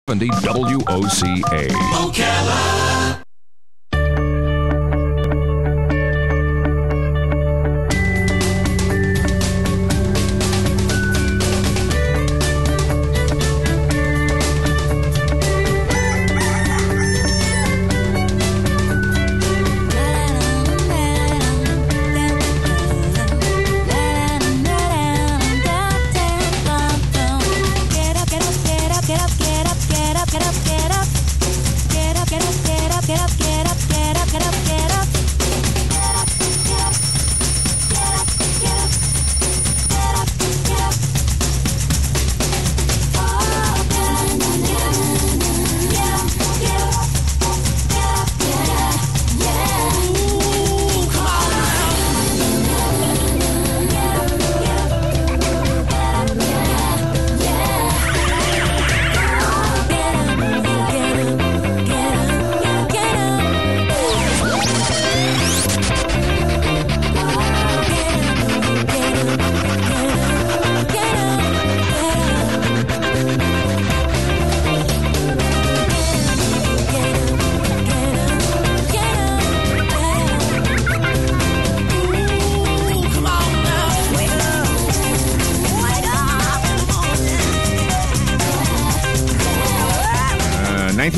70 WOCA. Ocala.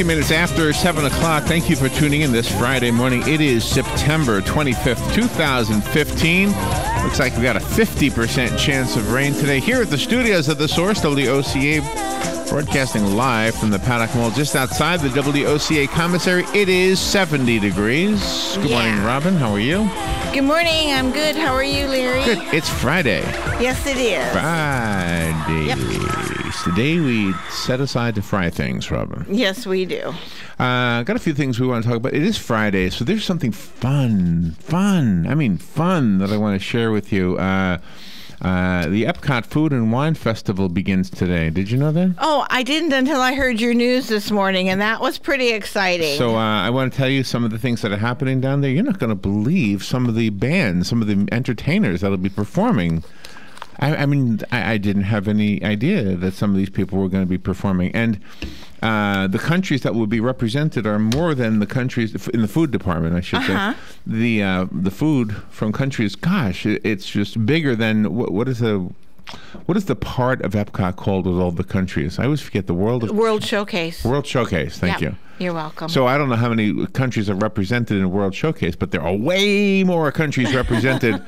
Minutes after 7 o'clock. Thank you for tuning in this Friday morning. It is September 25th, 2015. Looks like we got a 50% chance of rain today here at the studios of The Source, WOCA, broadcasting live from the Paddock Mall just outside the WOCA commissary. It is 70 degrees. Good morning, Robin. How are you? Good morning. I'm good. How are you, Larry? Good. It's Friday. Yes, it is. Friday. Yep. Today we set aside to fry things, Robin. Yes, we do. Got a few things we want to talk about. It is Friday, so there's something fun that I want to share with you. The Epcot Food and Wine Festival begins today. Did you know that? Oh, I didn't until I heard your news this morning, and that was pretty exciting. So I want to tell you some of the things that are happening down there. You're not going to believe some of the bands, some of the entertainers that will be performing. I mean, I didn't have any idea that some of these people were going to be performing. And the countries that will be represented are more than the countries in the food department, I should say. The food from countries, gosh, it's just bigger than what is the part of Epcot called with all the countries? I always forget the World Showcase. World Showcase, thank you. You're welcome. So I don't know how many countries are represented in World Showcase, but there are way more countries represented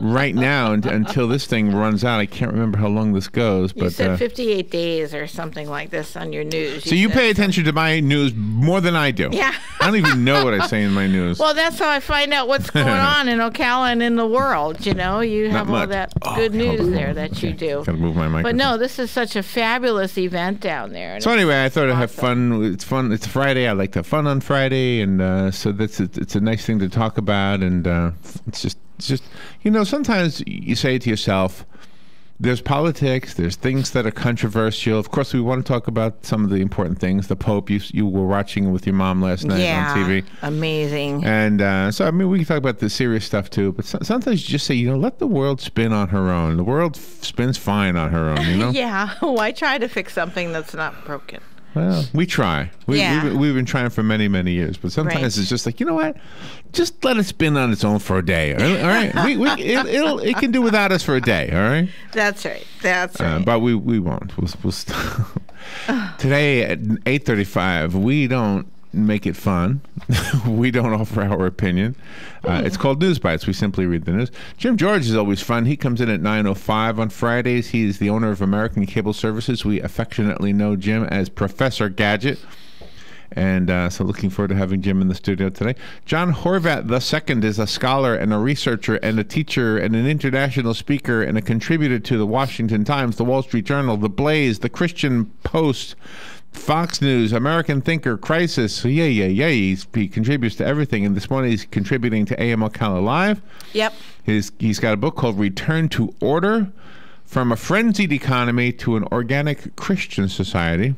right now until this thing runs out. I can't remember how long this goes. You said 58 days or something like this on your news. So you pay attention to my news more than I do. Yeah. I don't even know what I say in my news. Well, that's how I find out what's going on in Ocala and in the world. You know, you have all that good news there that you do. Gotta move my microphone. But no, this is such a fabulous event down there. So anyway, I thought I'd have fun. It's fun. It's Friday. I like to have fun on Friday, and so it's a nice thing to talk about. And it's just you know, sometimes you say to yourself, there's politics, there's things that are controversial. Of course, we want to talk about some of the important things. The Pope, you were watching with your mom last night on TV. Amazing. And so, I mean, we can talk about the serious stuff too, but sometimes you just say, you know, let the world spin on her own. The world spins fine on her own, you know? Yeah. Why try to fix something that's not broken? Well, we try. We've been trying for many, many years, but sometimes it's just like, you know what? Just let it spin on its own for a day. All right, it can do without us for a day. All right. That's right. That's right. But we won't. We'll stop. Today at 8:35, we don't make it fun. We don't offer our opinion. It's called News Bites. We simply read the news. Jim George is always fun. He comes in at 9:05 on Fridays. He's the owner of American Cable Services. We affectionately know Jim as Professor Gadget. And so looking forward to having Jim in the studio today. John Horvat II is a scholar and a researcher and a teacher and an international speaker and a contributor to the Washington Times, the Wall Street Journal, the Blaze, the Christian Post, Fox News, American Thinker, Crisis. He contributes to everything. And this morning he's contributing to AM Ocala Live. Yep. He's got a book called Return to Order: From a Frenzied Economy to an Organic Christian Society.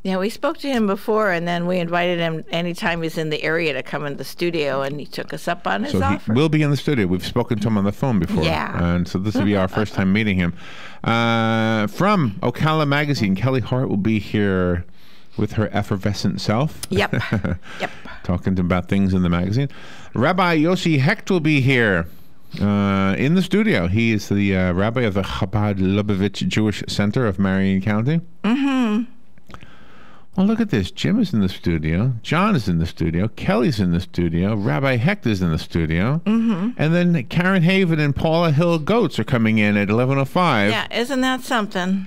Yeah, we spoke to him before, and then we invited him anytime he's in the area to come in the studio, and he took us up on his offer. He will be in the studio. We've spoken to him on the phone before. Yeah. And so this will be our first time meeting him. From Ocala Magazine, Kelly Hart will be here with her effervescent self. Yep. Yep. Talking about things in the magazine. Rabbi Yossi Hecht will be here in the studio. He is the rabbi of the Chabad Lubavitch Jewish Center of Marion County. Mm-hmm. Well, look at this. Jim is in the studio. John is in the studio. Kelly's in the studio. Rabbi Hecht is in the studio. Mm-hmm. And then Karen Haven and Paula Hill Goetz are coming in at 11:05. Yeah, isn't that something?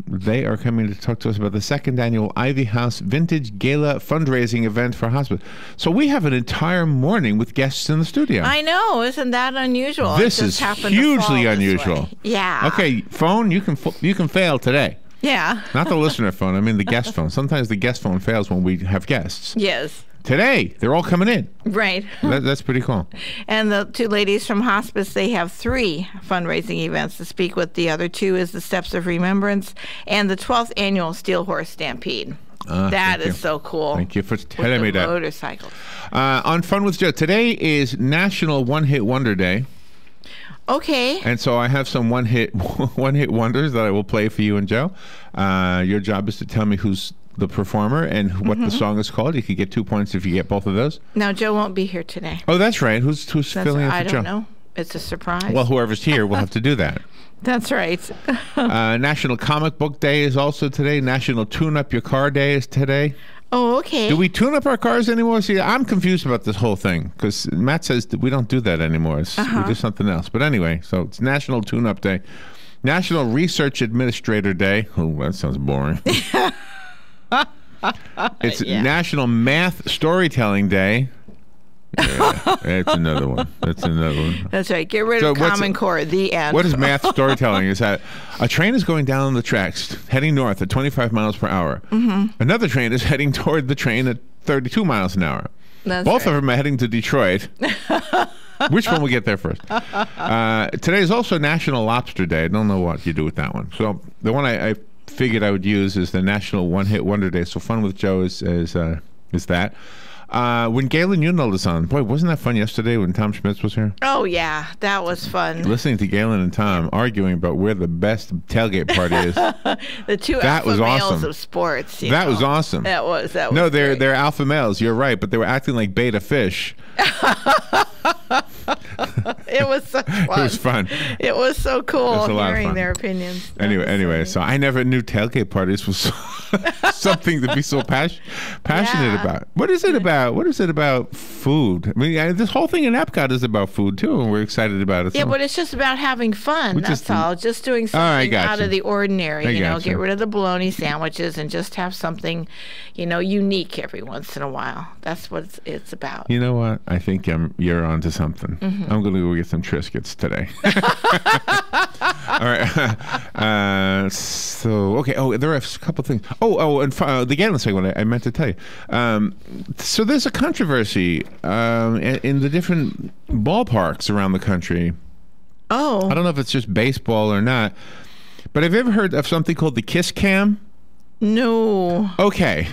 They are coming to talk to us about the second annual Ivy House Vintage Gala fundraising event for hospice. So we have an entire morning with guests in the studio. I know. Isn't that unusual? This is hugely unusual. Yeah. Okay, phone, you can fail today. Yeah. Not the listener phone. I mean the guest phone. Sometimes the guest phone fails when we have guests. Yes. Today, they're all coming in. Right. That's pretty cool. And the two ladies from hospice, they have 3 fundraising events to speak with. The other 2 is the Steps of Remembrance and the 12th annual Steel Horse Stampede. That is so cool. Thank you for telling me that. Motorcycles. On Fun with Joe, today is National One Hit Wonder Day. Okay. And so I have some one hit wonders that I will play for you and Joe. Your job is to tell me who's the performer and what the song is called. You could get 2 points if you get both of those. Now Joe won't be here today. Oh, that's right. Who's filling in for Joe? I don't know. It's a surprise. Well, whoever's here will have to do that. That's right. National Comic Book Day is also today. National Tune Up Your Car Day is today. Oh, okay. Do we tune up our cars anymore? See, I'm confused about this whole thing because Matt says that we don't do that anymore. We do something else. But anyway, so it's National Tune Up Day. National Research Administrator Day. Oh, that sounds boring. It's National Math Storytelling Day. Yeah, that's another one. That's right. Get rid of Common Core. The end. What is math storytelling? Is that a train is going down the tracks, heading north at 25 miles per hour. Mm-hmm. Another train is heading toward the train at 32 miles an hour. Both of them are heading to Detroit. Which one will get there first? Today is also National Lobster Day. I don't know what you do with that one. So the one I figured I would use is the National One Hit Wonder Day. So Fun with Joe is that. When Galen Unel is on, boy, wasn't that fun yesterday when Tom Schmitz was here? Oh, yeah, that was fun. Listening to Galen and Tom arguing about where the best tailgate party is. The two alpha males of sports. That was awesome. That was No, they're great. alpha males, you're right, but they were acting like beta fish. It was so fun. It was fun. It was so cool hearing their opinions. Anyway, so I never knew tailgate parties was something to be so passionate about. What is it about? What is it about food? I mean, this whole thing in Epcot is about food too, and we're excited about it. Yeah, but it's just about having fun. That's all. Just doing something out of the ordinary. Get rid of the bologna sandwiches and just have something, unique every once in a while. That's what it's about. You know what? I think you're onto something. Mm-hmm. I'm going to go get some Triscuits today. All right. Okay. Oh, there are a couple things. And the Galen segment I meant to tell you. So there's a controversy in the different ballparks around the country. Oh. I don't know if it's just baseball or not, but have you ever heard of something called the Kiss Cam? No. Okay.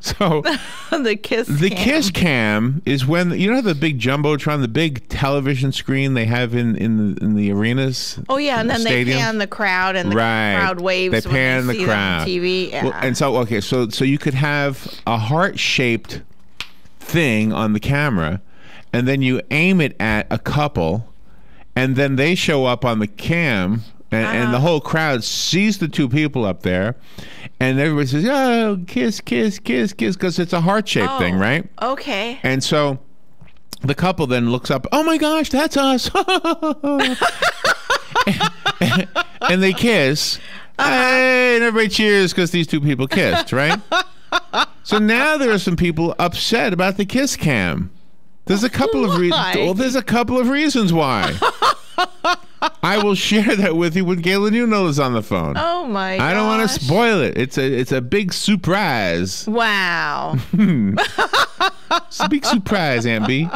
So the Kiss Cam is when the big jumbotron, the big television screen they have in the arenas. Oh yeah, and then stadiums. They pan the crowd and the crowd waves. They pan when they the crowd on TV. Yeah. Well, and so you could have a heart-shaped thing on the camera, and then you aim it at a couple, and then they show up on the cam. And the whole crowd sees the two people up there, and everybody says, "Oh, kiss, kiss, kiss, kiss," because it's a heart-shaped thing, right? Okay. And so the couple then looks up, "Oh my gosh, that's us!" and they kiss, hey, and everybody cheers because these two people kissed, right? So now there are some people upset about the Kiss Cam. There's a couple of reasons. Well, there's a couple of reasons why. I will share that with you when Galen Unel is on the phone. Oh my! I don't want to spoil it. It's a big surprise. Wow! It's a big surprise, Aunt B.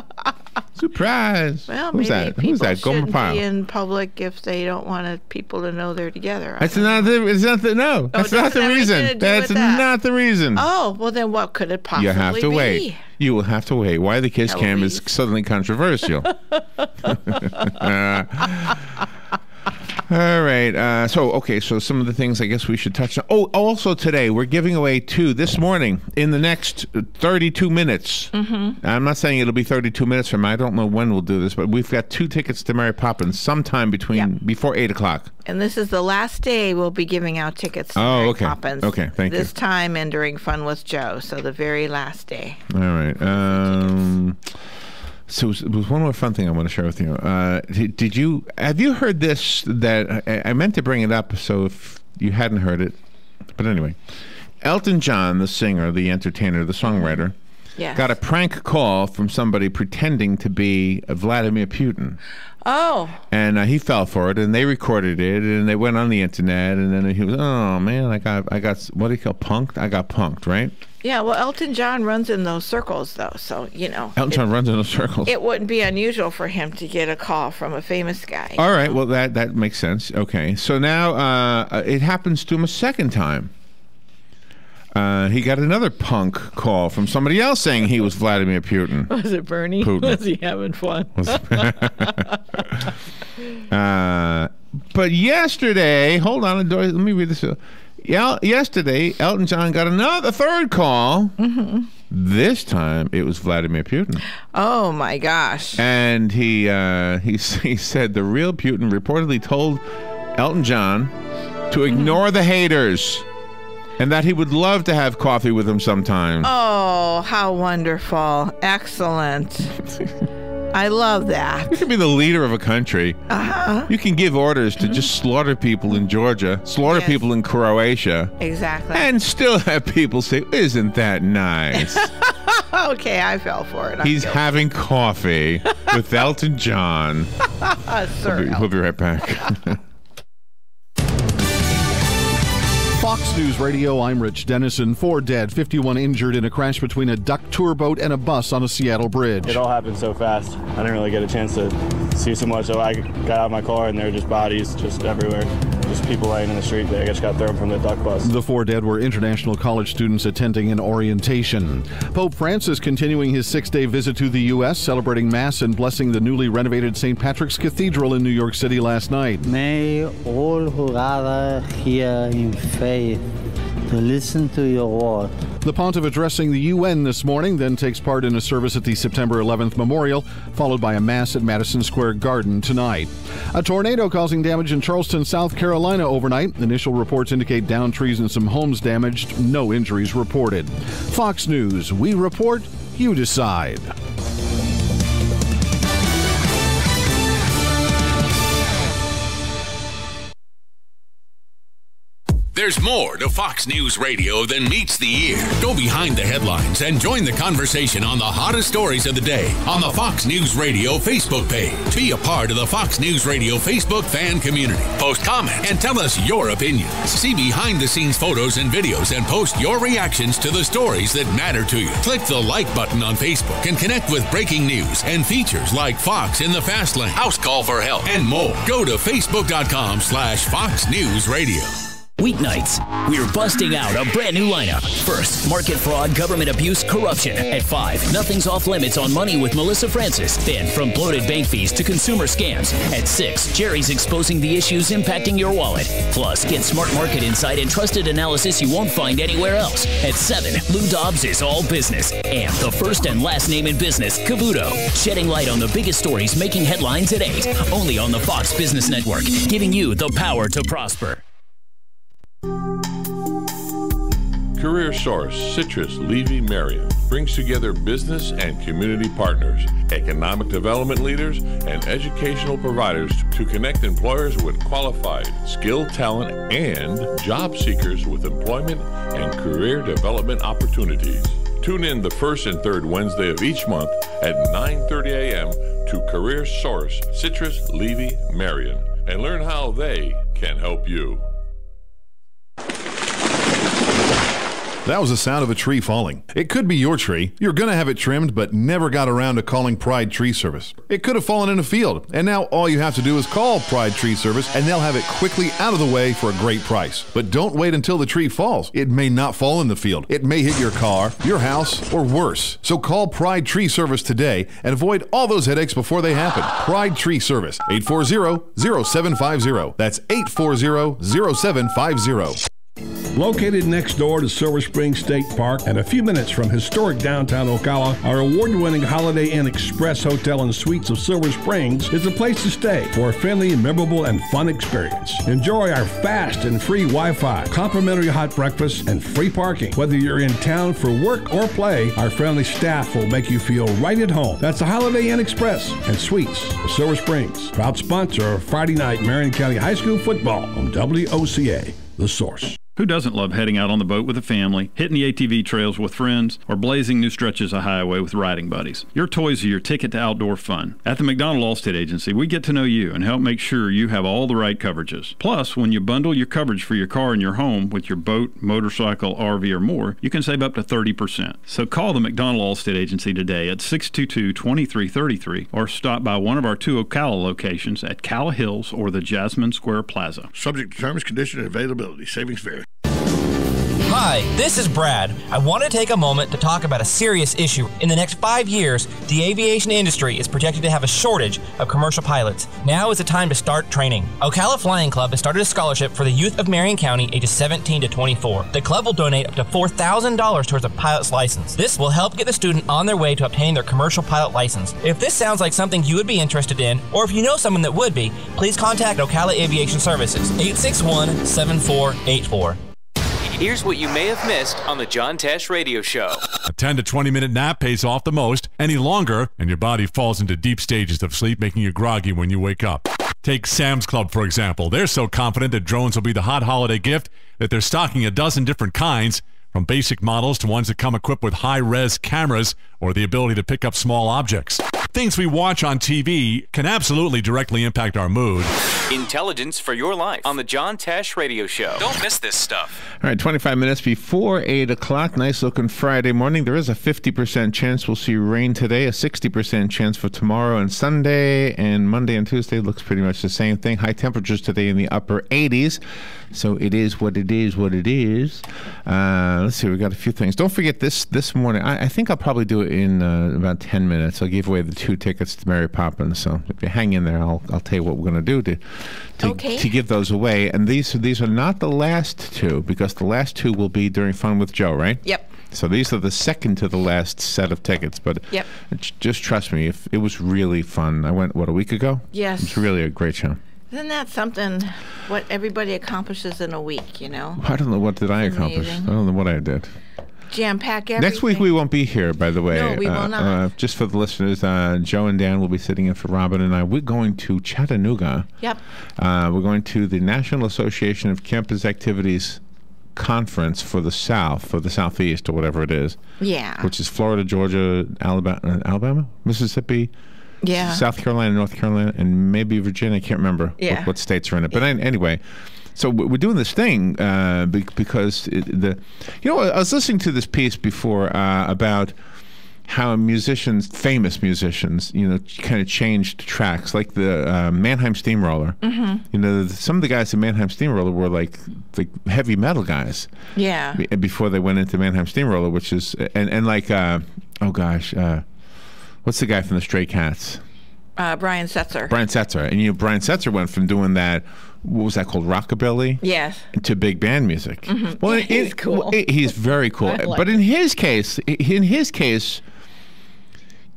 Surprise. Well, Who's maybe that? Who's that? Shouldn't be in public if they don't want people to know they're together. That's not the reason. That's not the reason. Oh, well then what could it possibly be? You have to wait. You will have to wait. Why the Kiss Cam is suddenly controversial. All right. So some of the things I guess we should touch on. Oh, also today we're giving away this morning in the next 32 minutes. Mm-hmm. I'm not saying it'll be 32 minutes from now. I don't know when we'll do this, but we've got 2 tickets to Mary Poppins sometime before 8 o'clock. And this is the last day we'll be giving out tickets to Mary Poppins. Okay, thank you. This time and during Fun with Joe, so the very last day. All right. So it was one more fun thing I want to share with you. Have you heard this? That I meant to bring it up, so if you hadn't heard it, but anyway, Elton John, the singer, the entertainer, the songwriter, got a prank call from somebody pretending to be Vladimir Putin. Oh. And he fell for it, and they recorded it, and they went on the internet, and then he was, oh man, I got what do you call punked? I got punked, right? Yeah, well, Elton John runs in those circles, though, so, Elton John runs in those circles. It wouldn't be unusual for him to get a call from a famous guy. All right, well, that makes sense. Okay, so now it happens to him a second time. He got another punk call from somebody else saying he was Vladimir Putin. Was it Bernie? Putin. Was he having fun? But yesterday, hold on, let me read this. Yesterday, Elton John got a third call. Mm-hmm. This time, it was Vladimir Putin. Oh my gosh! And he said the real Putin reportedly told Elton John to ignore the haters, and that he would love to have coffee with him sometime. Oh, how wonderful! Excellent. I love that. You can be the leader of a country. Uh-huh. You can give orders to just slaughter people in Georgia, slaughter people in Croatia. Exactly. And still have people say, isn't that nice? Okay, I fell for it. He's having coffee with Elton John. Sir, we'll be right back. Fox News Radio, I'm Rich Dennison. 4 dead, 51 injured in a crash between a duck tour boat and a bus on a Seattle bridge. It all happened so fast. I didn't really get a chance to see so much. So I got out of my car and there were just bodies just everywhere. Just people laying in the street. They just got thrown from the duck bus. The 4 dead were international college students attending an orientation. Pope Francis continuing his 6-day visit to the U.S., celebrating Mass and blessing the newly renovated St. Patrick's Cathedral in New York City last night. May all who gather here in faith to listen to your word. The pontiff addressing the UN this morning, then takes part in a service at the September 11th memorial, followed by a mass at Madison Square Garden tonight. A tornado causing damage in Charleston, South Carolina overnight. Initial reports indicate downed trees and some homes damaged. No injuries reported. Fox News, we report, you decide. There's more to Fox News Radio than meets the ear. Go behind the headlines and join the conversation on the hottest stories of the day on the Fox News Radio Facebook page. Be a part of the Fox News Radio Facebook fan community. Post comments and tell us your opinions. See behind-the-scenes photos and videos and post your reactions to the stories that matter to you. Click the like button on Facebook and connect with breaking news and features like Fox in the Fast Lane, House Call for Help, and more. Go to Facebook.com/Fox News Radio. Weeknights, we're busting out a brand new lineup. First, market fraud, government abuse, corruption. At 5, nothing's off limits on money with Melissa Francis. Then, from bloated bank fees to consumer scams. At 6, Jerry's exposing the issues impacting your wallet. Plus, get smart market insight and trusted analysis you won't find anywhere else. At 7, Lou Dobbs is all business. And the first and last name in business, Cavuto. Shedding light on the biggest stories making headlines at 8. Only on the Fox Business Network, giving you the power to prosper. Career Source, Citrus, Levy, Marion brings together business and community partners, economic development leaders, and educational providers to connect employers with qualified, skilled talent and job seekers with employment and career development opportunities. Tune in the first and third Wednesday of each month at 9:30 a.m. to Career Source, Citrus, Levy, Marion, and learn how they can help you. That was the sound of a tree falling. It could be your tree. You're going to have it trimmed, but never got around to calling Pride Tree Service. It could have fallen in a field, and now all you have to do is call Pride Tree Service, and they'll have it quickly out of the way for a great price. But don't wait until the tree falls. It may not fall in the field. It may hit your car, your house, or worse. So call Pride Tree Service today and avoid all those headaches before they happen. Pride Tree Service, 840-0750. That's 840-0750. Located next door to Silver Spring State Park and a few minutes from historic downtown Ocala, our award-winning Holiday Inn Express Hotel and Suites of Silver Springs is a place to stay for a friendly, memorable, and fun experience. Enjoy our fast and free Wi-Fi, complimentary hot breakfast, and free parking. Whether you're in town for work or play, our friendly staff will make you feel right at home. That's the Holiday Inn Express and Suites of Silver Springs, proud sponsor of Friday night Marion County High School football on WOCA, The Source. Who doesn't love heading out on the boat with a family, hitting the ATV trails with friends, or blazing new stretches of highway with riding buddies? Your toys are your ticket to outdoor fun. At the McDonald Allstate Agency, we get to know you and help make sure you have all the right coverages. Plus, when you bundle your coverage for your car and your home with your boat, motorcycle, RV, or more, you can save up to 30%. So call the McDonald Allstate Agency today at 622-2333 or stop by one of our 2 Ocala locations at Calla Hills or the Jasmine Square Plaza. Subject to terms, conditions, and availability. Savings vary. Hi, this is Brad. I want to take a moment to talk about a serious issue. In the next 5 years, the aviation industry is projected to have a shortage of commercial pilots. Now is the time to start training. Ocala Flying Club has started a scholarship for the youth of Marion County ages 17 to 24. The club will donate up to $4,000 towards a pilot's license. This will help get the student on their way to obtaining their commercial pilot license. If this sounds like something you would be interested in, or if you know someone that would be, please contact Ocala Aviation Services, 861-7484. Here's what you may have missed on the John Tesh Radio Show. A 10 to 20-minute nap pays off the most. Any longer, and your body falls into deep stages of sleep, making you groggy when you wake up. Take Sam's Club, for example. They're so confident that drones will be the hot holiday gift that they're stocking a dozen different kinds, from basic models to ones that come equipped with high-res cameras or the ability to pick up small objects. Things we watch on TV can absolutely directly impact our mood. Intelligence for your life on the John Tesh Radio Show. Don't miss this stuff. All right, 25 minutes before 8 o'clock. Nice looking Friday morning. There is a 50% chance we'll see rain today, a 60% chance for tomorrow and Sunday, and Monday and Tuesday looks pretty much the same thing. High temperatures today in the upper 80s. So it is what it is, what it is. Let's see, we got a few things. Don't forget this morning. I think I'll probably do it in about 10 minutes. I'll give away the 2 tickets to Mary Poppins. So if you hang in there, I'll tell you what we're going to do to give those away. And these are not the last 2, because the last 2 will be during Fun with Joe, right? Yep. So these are the second to the last set of tickets. But yep. Just trust me, if it was really fun. I went, a week ago? Yes. It was really a great show. Isn't that something, what everybody accomplishes in a week, you know? I don't know, what did I accomplish? I don't know what I did. Jam-pack everything. Next week we won't be here, by the way. No, we will not. Just for the listeners, Joe and Dan will be sitting in for Robin and I. We're going to Chattanooga. Yep. We're going to the National Association of Campus Activities Conference for the Southeast, or whatever it is. Yeah. Which is Florida, Georgia, Alabama, Mississippi, yeah, South Carolina, North Carolina, and maybe Virginia. I can't remember what states are in it. But anyway, so we're doing this thing because I was listening to this piece before about how famous musicians, kind of changed tracks, like the Mannheim Steamroller. Mm-hmm. Some of the guys in Mannheim Steamroller were like heavy metal guys. Yeah. Before they went into Mannheim Steamroller, which is what's the guy from the Stray Cats? Brian Setzer. Brian Setzer. And Brian Setzer went from doing that, what was that called, rockabilly? Yes. To big band music. Mm-hmm. Well, he's cool. He's very cool. But in his case,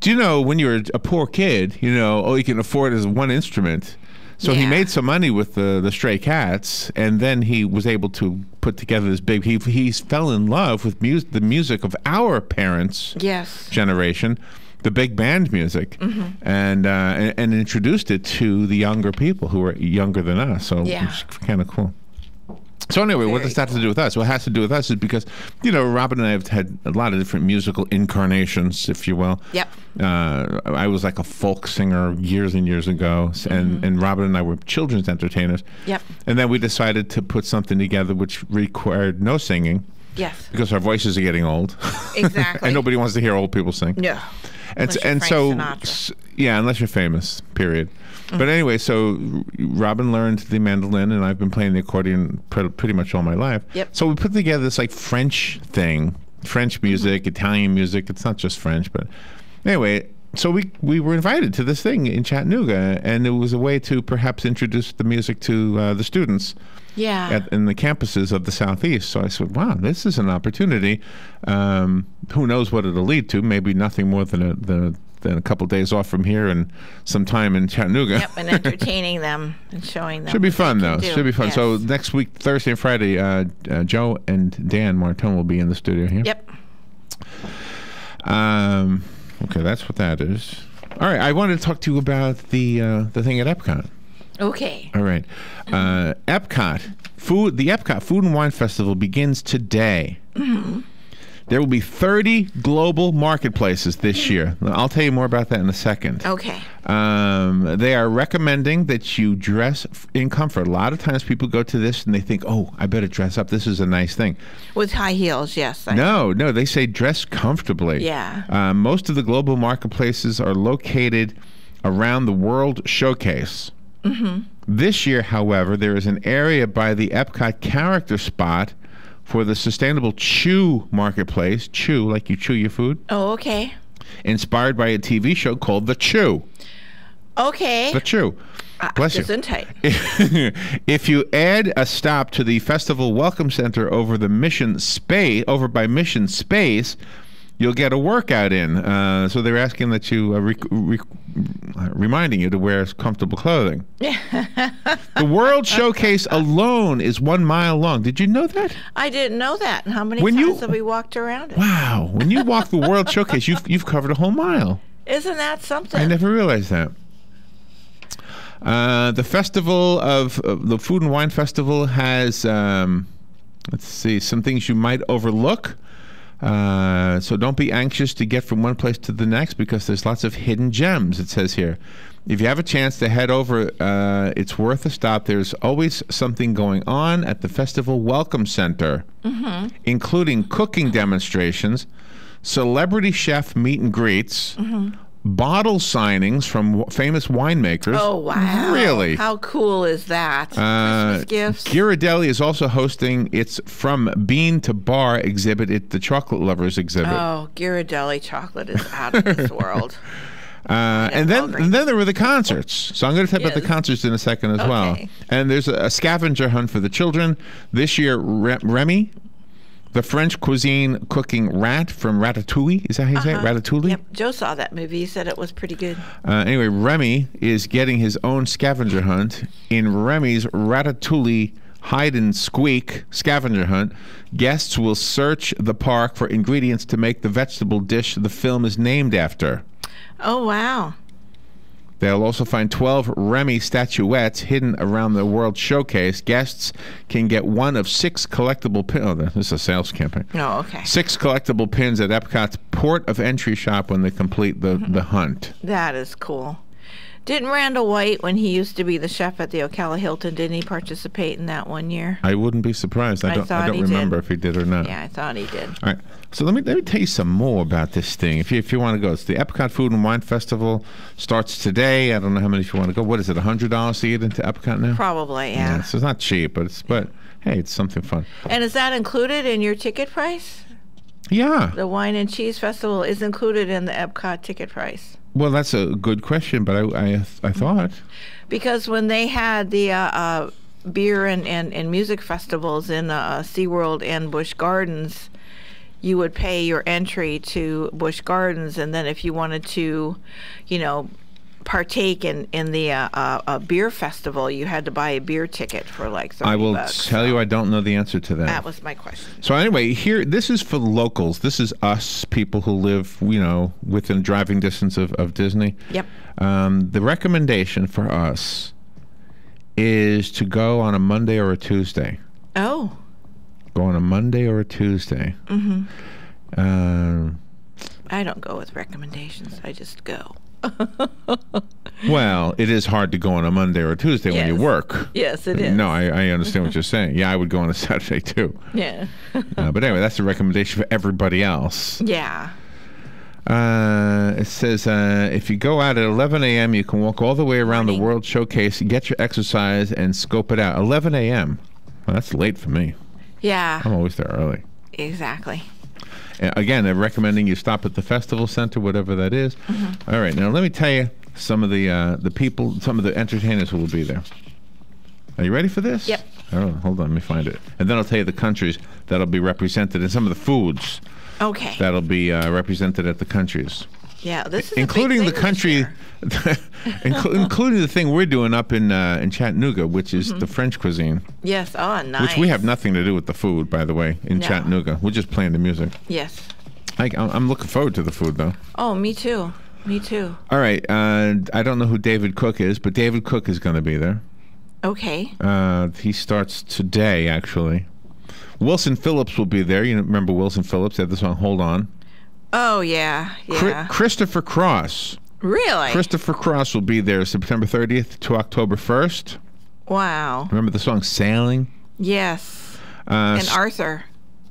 do you know, when you're a poor kid, all you can afford is one instrument. So he made some money with the Stray Cats, and then he was able to put together this big. He fell in love with the music of our parents' generation, the big band music, and introduced it to the younger people who were younger than us. So it's kind of cool. So anyway, what does that have to do with us? What has to do with us is because, Robin and I have had a lot of different musical incarnations, if you will. Yep. I was like a folk singer years and years ago, and Robin and I were children's entertainers. Yep. And then we decided to put something together which required no singing. Yes. Because our voices are getting old. Exactly. And nobody wants to hear old people sing. No. And so, yeah, unless you're famous, period. But anyway, so Robin learned the mandolin, and I've been playing the accordion pretty much all my life. Yep. So we put together this like French thing, French music, Italian music. It's not just French, but anyway. So we were invited to this thing in Chattanooga, and it was a way to perhaps introduce the music to the students. Yeah. In the campuses of the Southeast. So I said, wow, this is an opportunity. Who knows what it'll lead to? Maybe nothing more than a couple days off from here and some time in Chattanooga. Yep, and entertaining them and showing them. Should be fun, though. Do. Should be fun. Yes. So next week, Thursday and Friday, Joe and Dan Martin will be in the studio here. Yep. Okay, that's what that is. All right, I wanted to talk to you about the thing at Epcot. Okay. All right. Epcot the Epcot Food and Wine Festival begins today. Mm-hmm. There will be 30 global marketplaces this year. I'll tell you more about that in a second. Okay. They are recommending that you dress in comfort. A lot of times people go to this and they think, oh, I better dress up. This is a nice thing. With high heels, yes. No, they say dress comfortably. Yeah. Most of the global marketplaces are located around the World Showcase. Mm-hmm. This year, however, there is an area by the Epcot character spot for the sustainable chew marketplace. Chew, like you chew your food. Oh, okay. Inspired by a TV show called The Chew. Okay. The Chew. Bless you. Gesundheit. If you add a stop to the festival welcome center over by Mission Space, you'll get a workout in. So they're asking that you, reminding you to wear comfortable clothing. The World Showcase alone is 1 mile long. Did you know that? I didn't know that. How many times have we walked around it? Wow. When you walk the World Showcase, you've covered a whole mile. Isn't that something? I never realized that. The festival of the Food and Wine Festival has, let's see, some things you might overlook. So don't be anxious to get from one place to the next because there's lots of hidden gems, it says here. If you have a chance to head over, it's worth a stop. There's always something going on at the Festival Welcome Center, including cooking demonstrations, celebrity chef meet and greets, bottle signings from famous winemakers. Oh, wow. Really? How cool is that? Christmas gifts. Ghirardelli is also hosting its From Bean to Bar exhibit, the Chocolate Lovers exhibit. Oh, Ghirardelli chocolate is out of this world. And then there were the concerts. So I'm going to talk about the concerts in a second as well. And there's a scavenger hunt for the children. This year, Remy, the French cuisine cooking rat from Ratatouille. Is that how you say it? Ratatouille? Yep. Joe saw that movie. He said it was pretty good. Anyway, Remy is getting his own scavenger hunt. In Remy's Ratatouille Hide and Squeak scavenger hunt, guests will search the park for ingredients to make the vegetable dish the film is named after. Oh, wow. They'll also find 12 Remy statuettes hidden around the World Showcase. Guests can get one of 6 collectible pins. Oh, this is a sales campaign. Oh, okay. 6 collectible pins at Epcot's port of entry shop when they complete the hunt. That is cool. Didn't Randall White, when he used to be the chef at the Ocala Hilton, didn't he participate in that one year? I wouldn't be surprised. I don't remember if he did or not. Yeah, I thought he did. All right. So let me tell you some more about this thing. If you want to go, it's the Epcot Food and Wine Festival. Starts today. I don't know how many if you want to go. What is it? $100 to get into Epcot now? Probably, yeah. So it's not cheap, but hey, it's something fun. And is that included in your ticket price? Yeah. The Wine and Cheese Festival is included in the Epcot ticket price. Well, that's a good question, but I thought. Because when they had the beer and music festivals in SeaWorld and Busch Gardens, you would pay your entry to Busch Gardens, and then if you wanted to, partake in the beer festival, you had to buy a beer ticket for like $30. I will tell you, I don't know the answer to that. That was my question. So anyway, this is for locals. This is us, people who live, within driving distance of Disney. Yep. The recommendation for us is to go on a Monday or a Tuesday. Oh. Go on a Monday or a Tuesday. Mm-hmm. I don't go with recommendations. I just go. Well, it is hard to go on a Monday or a Tuesday when you work. Yes, it is. No, I understand what you're saying. Yeah, I would go on a Saturday too. Yeah. But anyway, that's a recommendation for everybody else. Yeah. It says if you go out at 11 a.m., you can walk all the way around the World Showcase, get your exercise, and scope it out. 11 a.m. Well, that's late for me. Yeah. I'm always there early. Exactly. Again, they're recommending you stop at the festival center, whatever that is. All right, now let me tell you some of the people, some of the entertainers who will be there. Are you ready for this? Yep. Oh, hold on, let me find it. And then I'll tell you the countries that'll be represented and some of the foods that'll be represented at the countries. Yeah, this is including the country, including the thing we're doing up in Chattanooga, which is the French cuisine. Yes, oh, nice. Which we have nothing to do with the food, by the way, in Chattanooga. We're just playing the music. Yes. I'm looking forward to the food, though. Oh, me too. Me too. All right. I don't know who David Cook is, but David Cook is going to be there. Okay. He starts today, actually. Wilson Phillips will be there. You remember Wilson Phillips? They had the song "Hold On." Oh, yeah. Christopher Cross. Really? Christopher Cross will be there September 30th to October 1st. Wow. Remember the song "Sailing"? Yes. And Arthur.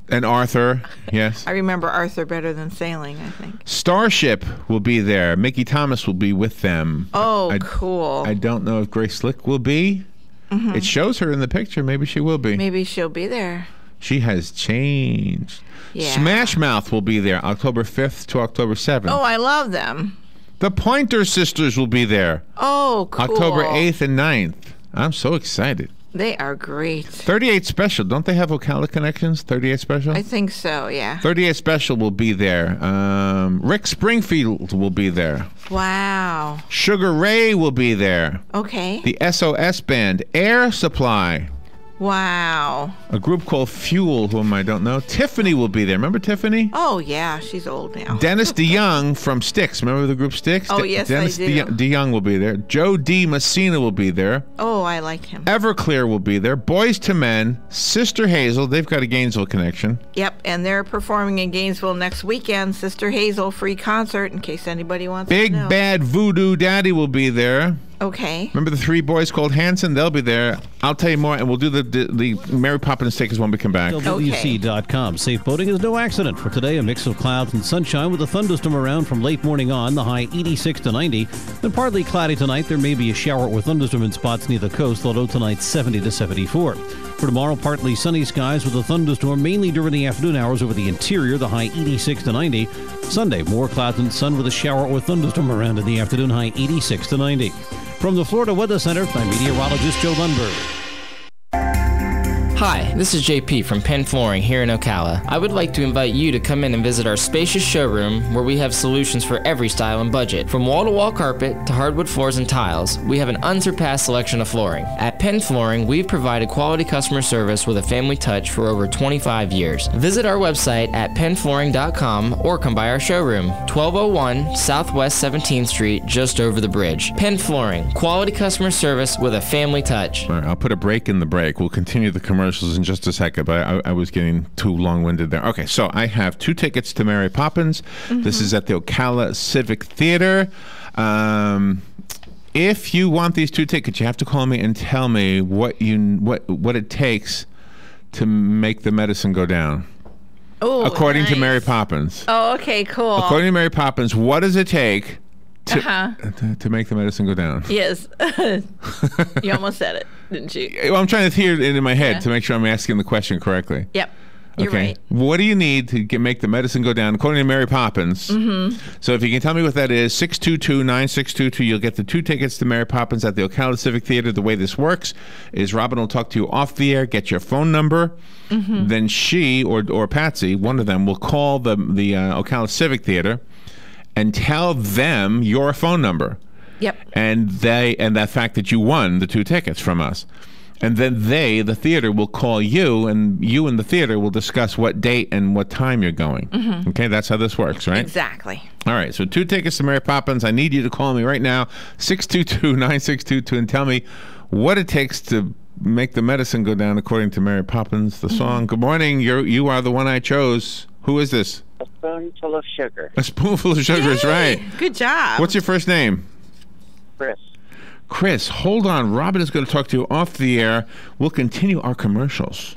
And Arthur, yes. I remember Arthur better than Sailing, I think. Starship will be there. Mickey Thomas will be with them. Oh, cool. I don't know if Grace Slick will be. It shows her in the picture. Maybe she will be. Maybe she'll be there. She has changed. Yeah. Smash Mouth will be there October 5th to October 7th. Oh, I love them. The Pointer Sisters will be there. Oh, cool. October 8th and 9th. I'm so excited. They are great. 38 Special. Don't they have Ocala connections? 38 Special? I think so, yeah. 38 Special will be there. Rick Springfield will be there. Wow. Sugar Ray will be there. Okay. The SOS Band. Air Supply. Wow. A group called Fuel, whom I don't know. Tiffany will be there. Remember Tiffany? Oh, yeah. She's old now. Dennis DeYoung from Styx. Remember the group Styx? Oh, yes, Dennis I do. DeYoung will be there. Joe D. Messina will be there. Oh, I like him. Everclear will be there. Boys to Men. Sister Hazel. They've got a Gainesville connection. Yep, and they're performing in Gainesville next weekend. Sister Hazel free concert, in case anybody wants Big to know. Bad Voodoo Daddy will be there. Okay. Remember the three boys called Hanson? They'll be there. I'll tell you more, and we'll do the Mary Poppins stickers when we come back. WC.com. Safe boating is no accident. For today, a mix of clouds and sunshine with a thunderstorm around from late morning on, the high 86 to 90. Then partly cloudy tonight. There may be a shower or thunderstorm in spots near the coast, although tonight 70 to 74. For tomorrow, partly sunny skies with a thunderstorm mainly during the afternoon hours over the interior, the high 86 to 90. Sunday, more clouds and sun with a shower or thunderstorm around in the afternoon, high 86 to 90. From the Florida Weather Center, I'm meteorologist Joe Lundberg. Hi, this is JP from Penn Flooring here in Ocala. I would like to invite you to come in and visit our spacious showroom where we have solutions for every style and budget. From wall-to-wall carpet to hardwood floors and tiles, we have an unsurpassed selection of flooring. At Penn Flooring, we've provided quality customer service with a family touch for over 25 years. Visit our website at pennflooring.com or come by our showroom, 1201 Southwest 17th Street, just over the bridge. Penn Flooring, quality customer service with a family touch. All right, I'll put a break in the break. We'll continue the commercials in just a second, but I was getting too long-winded there. Okay, so I have 2 tickets to Mary Poppins. This is at the Ocala Civic Theater. If you want these 2 tickets, you have to call me and tell me what it takes to make the medicine go down. Oh, according nice. to Mary Poppins. Oh, okay, cool. According to Mary Poppins, what does it take to make the medicine go down? Yes. You almost said it, didn't you? Well, I'm trying to hear it in my head to make sure I'm asking the question correctly. Yep. You're right. What do you need to make the medicine go down, according to Mary Poppins? So if you can tell me what that is, 622-9622, you'll get the 2 tickets to Mary Poppins at the Ocala Civic Theater. The way this works is Robin will talk to you off the air, get your phone number, then she or Patsy, one of them, will call the Ocala Civic Theater and tell them your phone number. Yep. And that fact that you won the 2 tickets from us. And then the theater, will call you, and you and the theater will discuss what date and what time you're going. Okay, that's how this works, right? Exactly. All right, so 2 tickets to Mary Poppins. I need you to call me right now, 622-9622, and tell me what it takes to make the medicine go down according to Mary Poppins, the song. Good morning. You are the one I chose. Who is this? spoonful of sugar. A spoonful of sugar is right. Good job. What's your first name? Chris. Chris, hold on. Robin is going to talk to you off the air. We'll continue our commercials.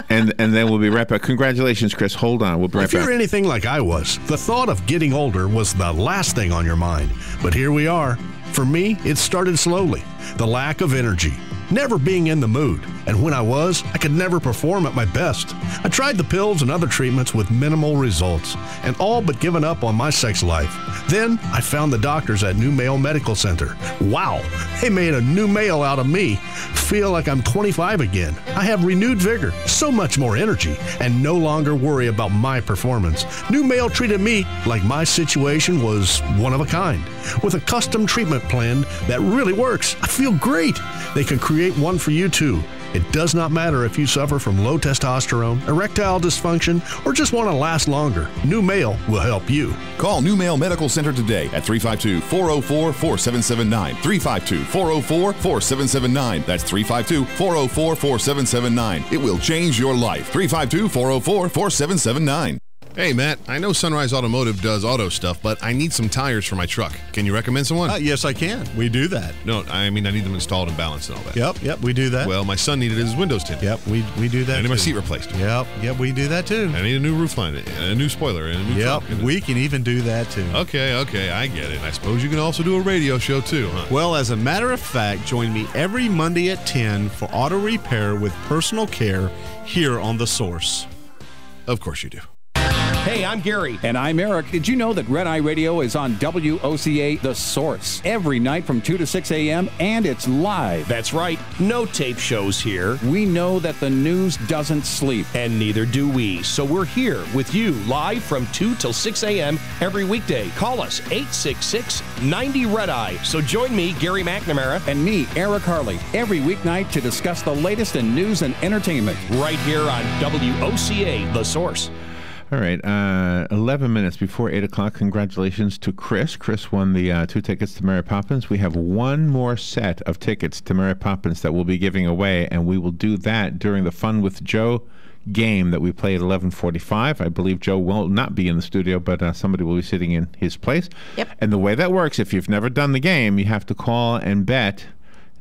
and then we'll be right back. Congratulations, Chris. Hold on. We'll be right back. If you're anything like I was, the thought of getting older was the last thing on your mind. But here we are. For me, it started slowly. The lack of energy. Never being in the mood. And when I was, I could never perform at my best. I tried the pills and other treatments with minimal results, and all but given up on my sex life. Then I found the doctors at New Male Medical Center. Wow, they made a new male out of me. Feel like I'm 25 again. I have renewed vigor, so much more energy, and no longer worry about my performance. New Male treated me like my situation was one of a kind, with a custom treatment plan that really works. I feel great. They can create one for you too. It does not matter if you suffer from low testosterone, erectile dysfunction, or just want to last longer. New Male will help you. Call New Male Medical Center today at 352-404-4779. 352-404-4779. That's 352-404-4779. It will change your life. 352-404-4779. Hey, Matt, I know Sunrise Automotive does auto stuff, but I need some tires for my truck. Can you recommend someone? Yes, I can. We do that. No, I mean, I need them installed and balanced and all that. Yep, we do that. Well, my son needed his windows tinted. Yep, we do that. I need my seat replaced. Yep, we do that too. I need a new roof line, and a new spoiler, and a new trunk. We can even do that too. Okay, I get it. I suppose you can also do a radio show too, huh? Well, as a matter of fact, join me every Monday at 10 for auto repair with personal care here on The Source. Of course you do. Hey, I'm Gary. And I'm Eric. Did you know that Red Eye Radio is on WOCA The Source every night from 2 to 6 a.m. and it's live? That's right. No tape shows here. We know that the news doesn't sleep. And neither do we. So we're here with you live from 2 till 6 a.m. every weekday. Call us 866-90-RED-EYE. So join me, Gary McNamara. And me, Eric Harley, every weeknight to discuss the latest in news and entertainment. Right here on WOCA The Source. All right, 11 minutes before 8 o'clock. Congratulations to Chris. Chris won the 2 tickets to Mary Poppins. We have one more set of tickets to Mary Poppins that we'll be giving away, and we will do that during the Fun with Joe game that we play at 11:45. I believe Joe will not be in the studio, but somebody will be sitting in his place. Yep. And the way that works, if you've never done the game, you have to call and bet.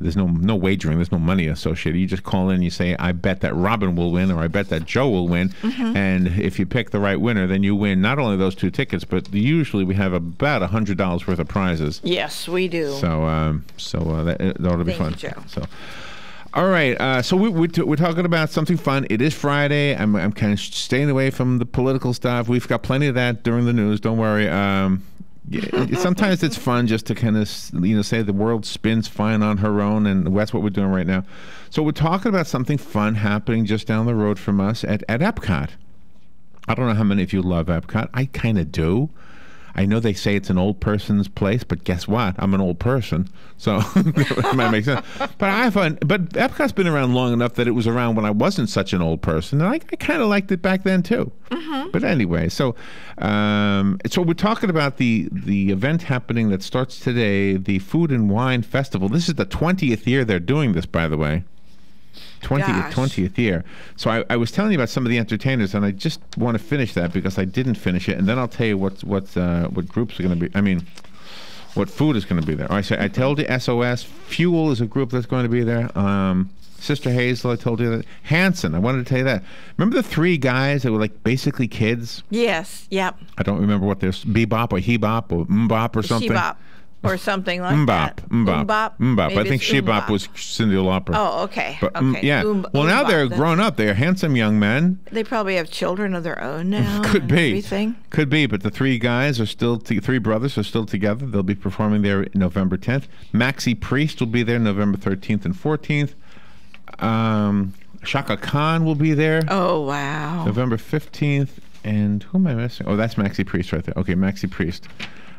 There's no wagering. There's no money associated. You just call in and you say, I bet that Robin will win, or I bet that Joe will win. Mm-hmm. And if you pick the right winner, then you win not only those 2 tickets, but usually we have about $100 worth of prizes. Yes, we do. So that ought to be fun. Thank you, Joe. So, all right. So we're talking about something fun. It is Friday. I'm kind of staying away from the political stuff. We've got plenty of that during the news. Don't worry. Sometimes it's fun just to kind of, say the world spins fine on her own, and that's what we're doing right now. So we're talking about something fun happening just down the road from us at Epcot. I don't know how many of you love Epcot. I kind of do. I know they say it's an old person's place, but guess what? I'm an old person, so it might make sense. But I find, Epcot's been around long enough that it was around when I wasn't such an old person, and I kind of liked it back then too. Mm-hmm. But anyway, so we're talking about the event happening that starts today, the Food and Wine Festival. This is the 20th year they're doing this, by the way. 20th year. So I was telling you about some of the entertainers, and I just want to finish that because I didn't finish it, and then I'll tell you what groups are going to be. I mean, what food is going to be there. I told you SOS. Fuel is a group that's going to be there. Sister Hazel, I told you that. Hanson, I wanted to tell you that. Remember the 3 guys that were like basically kids? Yes, yep. I don't remember what they're, Bebop or He-Bop or Mbop or something. She-Bop. Or something like that. Mbop. I think She-Bop was Cyndi Lauper. Oh, okay. But, okay. Yeah. Well, now they're grown up. They're handsome young men. They probably have children of their own now. Could be. Everything. Could be. But the 3 guys are still, 3 brothers are still together. They'll be performing there November 10th. Maxie Priest will be there November 13th and 14th. Shaka Khan will be there. Oh, wow. November 15th. And who am I missing? Oh, that's Maxie Priest right there. Okay, Maxie Priest.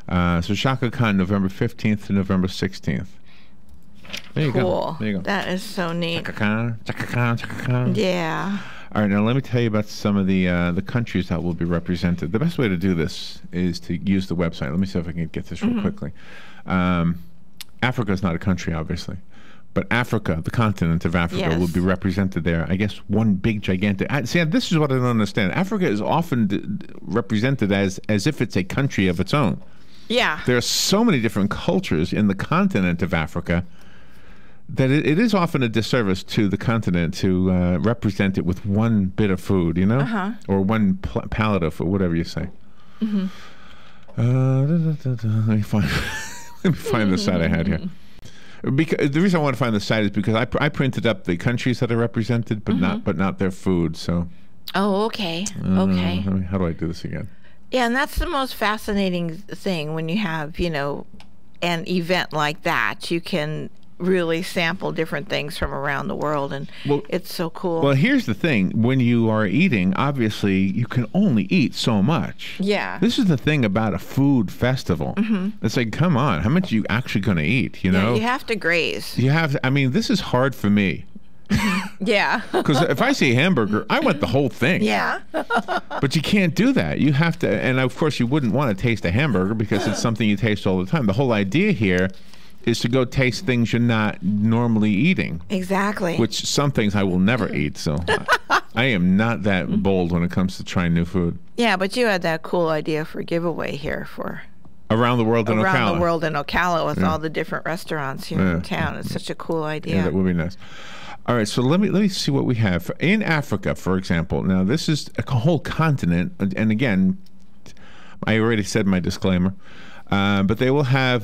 So Shaka Khan, November 15th to November 16th. There you go. There you go. That is so neat. Chaka Khan. Yeah. All right, now let me tell you about some of the countries that will be represented. The best way to do this is to use the website. Let me see if I can get this real quickly. Africa is not a country, obviously, But Africa, the continent of Africa, Yes. will be represented there. I guess one big gigantic. See, this is what I don't understand. Africa is often represented as if it's a country of its own. Yeah. There are so many different cultures in the continent of Africa that it is often a disservice to the continent to represent it with one bit of food, you know, or one palette of food, whatever you say. Mm-hmm. Let me find. Let me find the site I had here. Because the reason I want to find the site is because I printed up the countries that are represented, but not their food. So. Oh, okay. Okay. How do I do this again? Yeah, and that's the most fascinating thing when you have, an event like that. You can really sample different things from around the world, and it's so cool. Well, here's the thing. When you are eating, obviously, you can only eat so much. Yeah. This is the thing about a food festival. It's like, come on, how much are you actually going to eat, you know? You have to graze. You have to, I mean, this is hard for me. Yeah. Because if I see hamburger, I want the whole thing. Yeah. But you can't do that. You have to, and of course you wouldn't want to taste a hamburger because it's something you taste all the time. The whole idea here is to go taste things you're not normally eating. Exactly. Which some things I will never eat, so I am not that bold when it comes to trying new food. Yeah, but you had that cool idea for giveaway here for... Around the world in Ocala. Around the world in Ocala with all the different restaurants here in town. It's such a cool idea. Yeah, that would be nice. All right, so let me see what we have. In Africa, for example, now this is a whole continent, and again, I already said my disclaimer, but they will have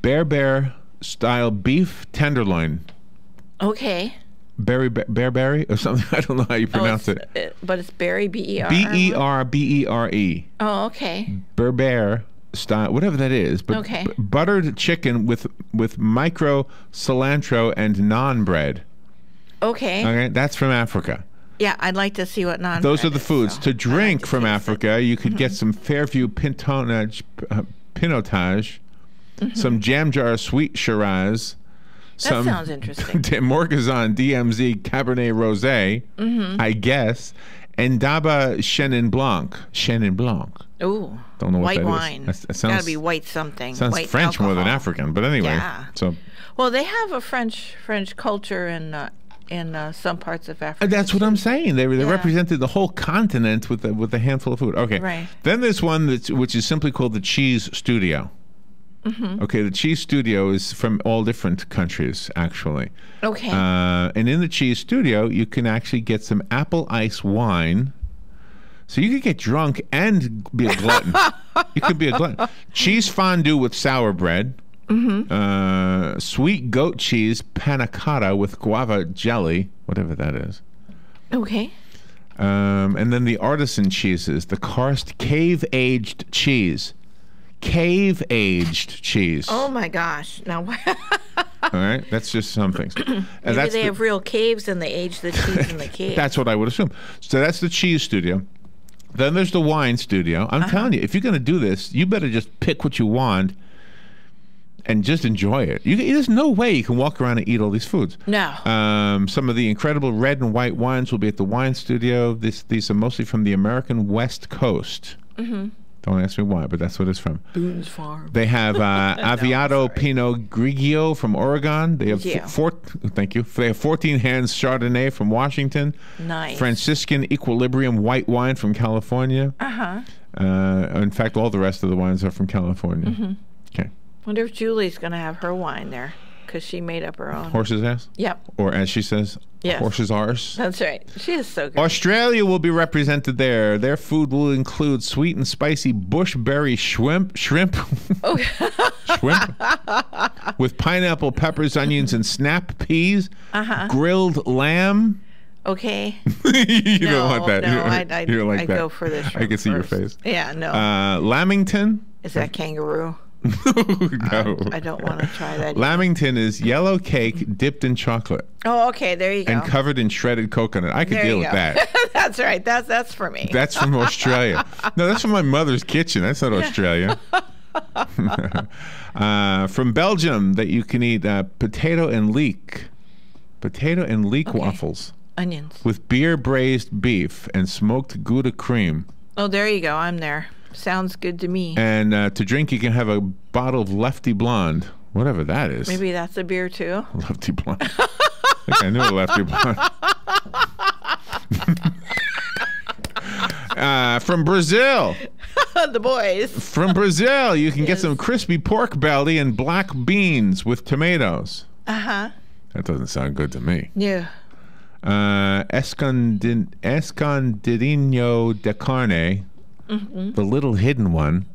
Berber style beef tenderloin. Okay. Berberry or something. I don't know how you pronounce it. But it's Berry, B-E-R. B-E-R-B-E-R-E. Oh, okay. Berber style, whatever that is. But okay. Buttered chicken with micro cilantro and naan bread. Okay. Okay, that's from Africa. Yeah, I'd like to see what naan. Those are the foods. So to drink from Africa, you could get some Fairview Pinotage, some Jam Jar Sweet Shiraz. That sounds interesting. Morgazon DMZ Cabernet Rosé, I guess, and Daba Chenin Blanc. Chenin Blanc. Ooh. Don't know what white that wine. is. It's got to be white something. Sounds white French alcohol. more than African, but anyway. Yeah. So. Well, they have a French culture in some parts of Africa. That's what I'm saying. They represented the whole continent with a handful of food. Okay. Right. Then there's one which is simply called the Cheese Studio. Okay, the Cheese Studio is from all different countries, actually. Okay. And in the Cheese Studio, you can actually get some apple ice wine. So you could get drunk and be a glutton. You could be a glutton. Cheese fondue with sour bread. Sweet goat cheese panna cotta with guava jelly, whatever that is. Okay. And then the artisan cheeses, the karst cave-aged cheese. Cave-aged cheese. Oh my gosh! Now, all right, that's just some things. Maybe they have real caves and they age the cheese in the cave. That's what I would assume. So that's the Cheese Studio. Then there's the Wine Studio. I'm telling you, if you're going to do this, you better just pick what you want and just enjoy it. There's no way you can walk around and eat all these foods. No. Some of the incredible red and white wines will be at the Wine Studio. These are mostly from the American West Coast. Don't ask me why, but that's what it's from. Boone's Farm. They have Aviato Pinot Grigio from Oregon. They have thank you. They have 14 Hands Chardonnay from Washington. Nice. Franciscan Equilibrium white wine from California. In fact, all the rest of the wines are from California. Okay. Wonder if Julie's going to have her wine there because she made up her own. Horse's ass? Yep. Or as she says, horse's arse. That's right. She is so good. Australia will be represented there. Their food will include sweet and spicy bushberry shrimp with pineapple, peppers, onions, and snap peas. Grilled lamb. Okay. You don't want that. No, you don't like that. I go for the shrimp I can see first. your face. Yeah, no. Lamington. Is that kangaroo? No. I don't want to try that. Lamington is yellow cake dipped in chocolate. Oh, okay. There you go. And covered in shredded coconut. I could deal with that. That's right. That's for me. That's from Australia. No, that's from my mother's kitchen. That's not Australia. From Belgium, that you can eat potato and leek. Potato and leek waffles. Onions. With beer braised beef and smoked Gouda cream. Oh, there you go. I'm there. Sounds good to me. And to drink, you can have a bottle of Lefty Blonde Whatever that is. Maybe that's a beer too. Lefty Blonde. I think I knew a Lefty Blonde. From Brazil. The boys. From Brazil, you can get some crispy pork belly and black beans with tomatoes. Uh-huh. That doesn't sound good to me. Yeah. Escondidinho de carne, the little hidden one,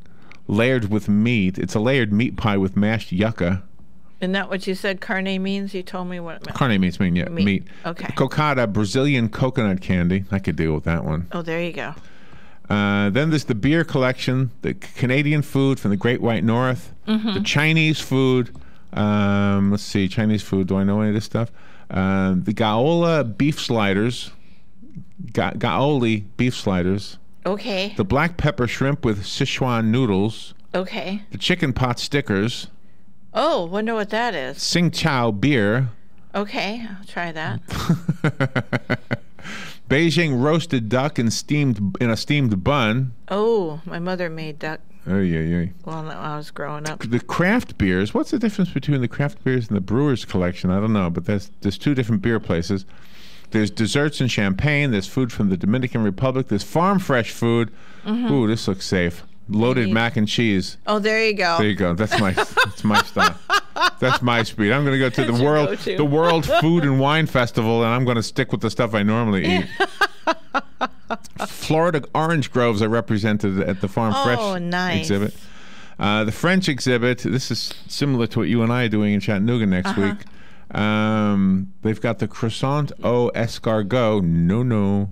layered with meat. It's a layered meat pie with mashed yucca. Isn't that what you said carne means? You told me what it meant. Carne means meat. Okay. Cocada, Brazilian coconut candy. I could deal with that one. Oh, there you go. Then there's the beer collection, the Canadian food from the Great White North, the Chinese food. Let's see, Chinese food. Do I know any of this stuff? The Gaola beef sliders. Gaoli beef sliders. Okay. The black pepper shrimp with Sichuan noodles. Okay. The chicken pot stickers. Oh, wonder what that is. Tsing Chow beer. Okay, I'll try that. Beijing roasted duck and in a steamed bun. Oh, my mother made duck. Oh, yeah. Well, when I was growing up. The craft beers. What's the difference between the craft beers and the Brewers Collection? I don't know, but there's two different beer places. There's desserts and champagne. There's food from the Dominican Republic. There's farm fresh food. Ooh, this looks safe. Loaded mac and cheese. Oh, there you go. There you go. That's my style. That's my speed. I'm going to go to the World Food and Wine Festival, and I'm going to stick with the stuff I normally eat. Florida orange groves are represented at the Farm Fresh exhibit. The French exhibit, this is similar to what you and I are doing in Chattanooga next week. They've got the croissant au escargot. No.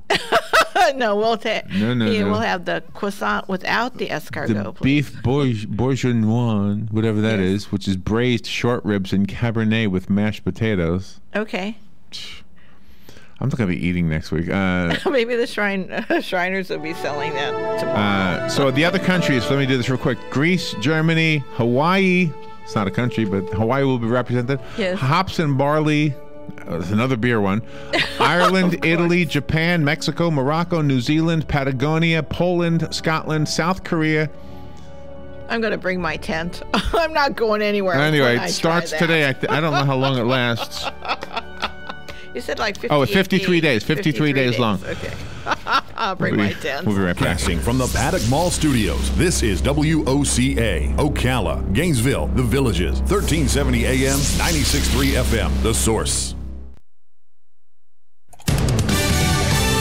No, we'll have the croissant without the escargot. The beef bourguignon, whatever that is, which is braised short ribs and cabernet with mashed potatoes. Okay. I'm not going to be eating next week. Maybe the Shriners will be selling that tomorrow. So the other countries, let me do this real quick. Greece, Germany, Hawaii. It's not a country, but Hawaii will be represented. Yes. Hops and barley. There's another beer one. Ireland, Italy, Japan, Mexico, Morocco, New Zealand, Patagonia, Poland, Scotland, South Korea. I'm going to bring my tent. I'm not going anywhere. Anyway, it starts today. I don't know how long it lasts. You said like 50 it's 53 days. 53 days long. Okay. I'll bring my tent. We'll be right back. Casting from the Paddock Mall Studios, this is WOCA, Ocala, Gainesville, The Villages, 1370 AM, 96.3 FM, The Source.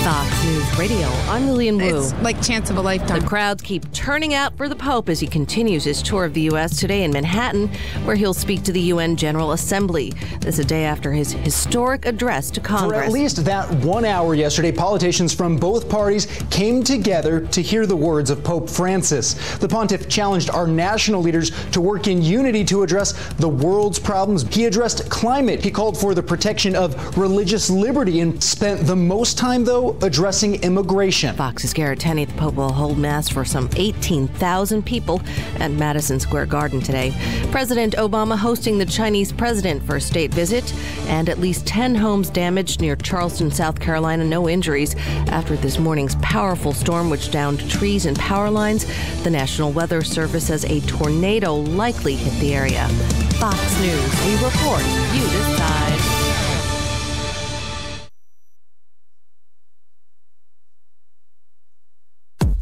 Fox News Radio, I'm Lillian Wu. It's like chance of a lifetime. The crowds keep turning out for the Pope as he continues his tour of the U.S. today in Manhattan, where he'll speak to the UN General Assembly. This is a day after his historic address to Congress. For at least that 1 hour yesterday, politicians from both parties came together to hear the words of Pope Francis. The pontiff challenged our national leaders to work in unity to address the world's problems. He addressed climate. He called for the protection of religious liberty and spent the most time, though, addressing immigration. Fox's Garrett Tenney. The Pope will hold Mass for some 18,000 people at Madison Square Garden today. President Obama hosting the Chinese president for a state visit, and at least 10 homes damaged near Charleston, South Carolina. No injuries after this morning's powerful storm which downed trees and power lines. The National Weather Service says a tornado likely hit the area. Fox News, we report, you decide.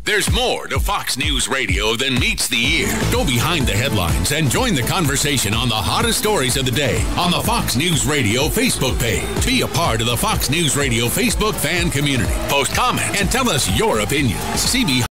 There's more to Fox News Radio than meets the ear. Go behind the headlines and join the conversation on the hottest stories of the day on the Fox News Radio Facebook page. Be a part of the Fox News Radio Facebook fan community. Post comments and tell us your opinions. See